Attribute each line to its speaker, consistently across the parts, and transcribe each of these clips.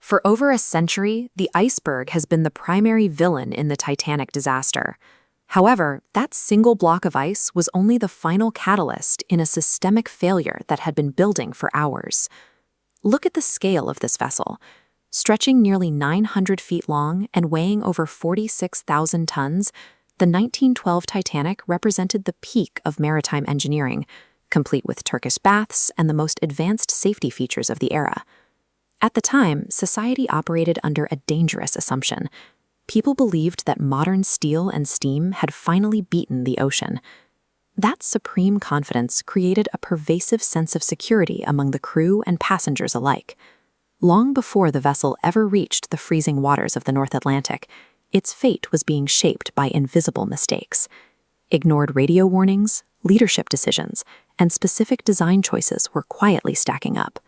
Speaker 1: For over a century, the Iceberg has been the primary villain in the Titanic disaster. However, that single block of ice was only the final catalyst in a systemic failure that had been building for hours. Look at the scale of this vessel. Stretching nearly 900 feet long and weighing over 46,000 tons, the 1912 Titanic represented the peak of maritime engineering, complete with Turkish baths and the most advanced safety features of the era. At the time, society operated under a dangerous assumption. People believed that modern steel and steam had finally beaten the ocean. That supreme confidence created a pervasive sense of security among the crew and passengers alike. Long before the vessel ever reached the freezing waters of the North Atlantic, its fate was being shaped by invisible mistakes. Ignored radio warnings, leadership decisions, and specific design choices were quietly stacking up.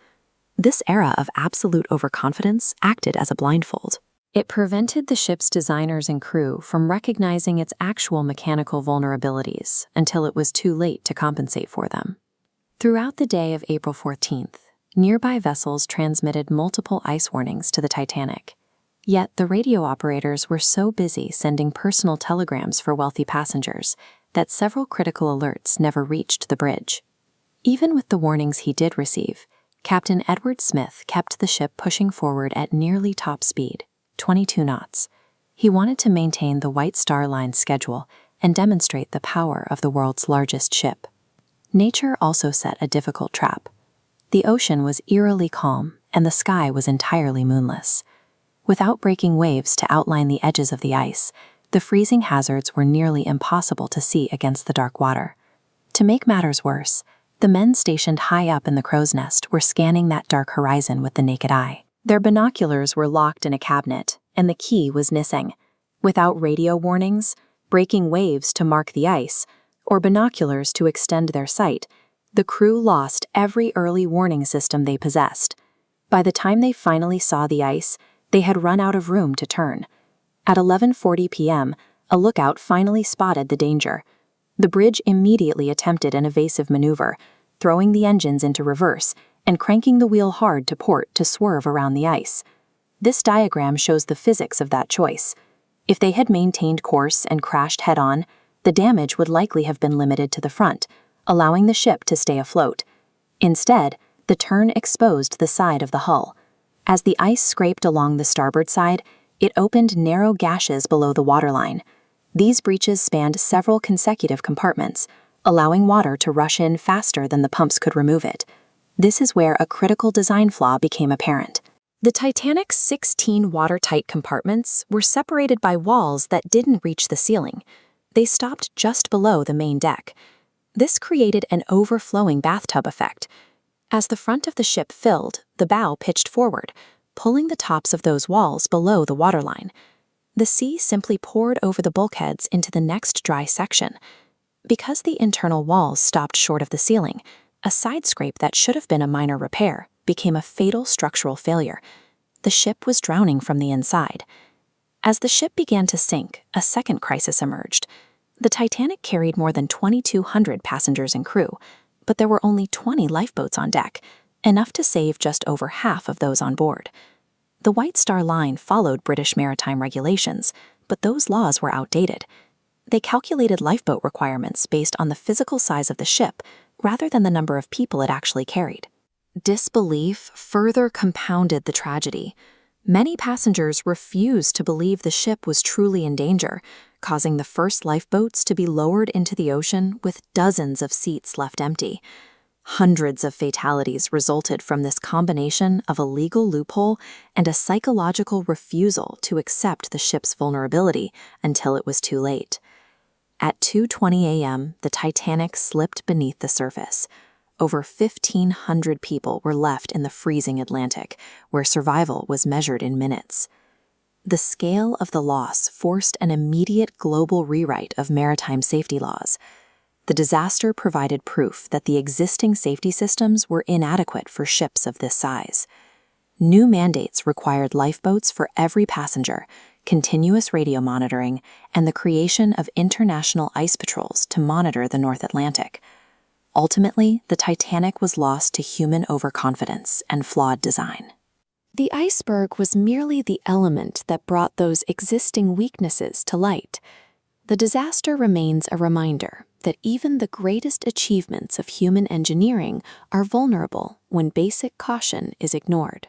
Speaker 1: This era of absolute overconfidence acted as a blindfold. It prevented the ship's designers and crew from recognizing its actual mechanical vulnerabilities until it was too late to compensate for them. Throughout the day of April 14th, nearby vessels transmitted multiple ice warnings to the Titanic. Yet the radio operators were so busy sending personal telegrams for wealthy passengers that several critical alerts never reached the bridge. Even with the warnings he did receive, Captain Edward Smith kept the ship pushing forward at nearly top speed, 22 knots. He wanted to maintain the White Star Line's schedule and demonstrate the power of the world's largest ship. Nature also set a difficult trap. The ocean was eerily calm, and the sky was entirely moonless. Without breaking waves to outline the edges of the ice, the freezing hazards were nearly impossible to see against the dark water. To make matters worse, the men stationed high up in the crow's nest were scanning that dark horizon with the naked eye. Their binoculars were locked in a cabinet, and the key was missing. Without radio warnings, breaking waves to mark the ice, or binoculars to extend their sight, the crew lost every early warning system they possessed. By the time they finally saw the ice, they had run out of room to turn. At 11:40 p.m., a lookout finally spotted the danger. The bridge immediately attempted an evasive maneuver, throwing the engines into reverse and cranking the wheel hard to port to swerve around the ice. This diagram shows the physics of that choice. If they had maintained course and crashed head-on, the damage would likely have been limited to the front, allowing the ship to stay afloat. Instead, the turn exposed the side of the hull. As the ice scraped along the starboard side, it opened narrow gashes below the waterline. These breaches spanned several consecutive compartments, allowing water to rush in faster than the pumps could remove it. This is where a critical design flaw became apparent. The Titanic's 16 watertight compartments were separated by walls that didn't reach the ceiling. They stopped just below the main deck. This created an overflowing bathtub effect. As the front of the ship filled, the bow pitched forward, pulling the tops of those walls below the waterline. The sea simply poured over the bulkheads into the next dry section. Because the internal walls stopped short of the ceiling, a side scrape that should have been a minor repair became a fatal structural failure. The ship was drowning from the inside. As the ship began to sink, a second crisis emerged. The Titanic carried more than 2,200 passengers and crew, but there were only 20 lifeboats on deck, enough to save just over half of those on board. The White Star Line followed British maritime regulations, but those laws were outdated. They calculated lifeboat requirements based on the physical size of the ship rather than the number of people it actually carried. Disbelief further compounded the tragedy. Many passengers refused to believe the ship was truly in danger, causing the first lifeboats to be lowered into the ocean with dozens of seats left empty. Hundreds of fatalities resulted from this combination of a legal loophole and a psychological refusal to accept the ship's vulnerability until it was too late. At 2:20 a.m., the Titanic slipped beneath the surface. Over 1,500 people were left in the freezing Atlantic, where survival was measured in minutes. The scale of the loss forced an immediate global rewrite of maritime safety laws. The disaster provided proof that the existing safety systems were inadequate for ships of this size. New mandates required lifeboats for every passenger, continuous radio monitoring, and the creation of international ice patrols to monitor the North Atlantic. Ultimately, the Titanic was lost to human overconfidence and flawed design. The iceberg was merely the element that brought those existing weaknesses to light. The disaster remains a reminder that even the greatest achievements of human engineering are vulnerable when basic caution is ignored.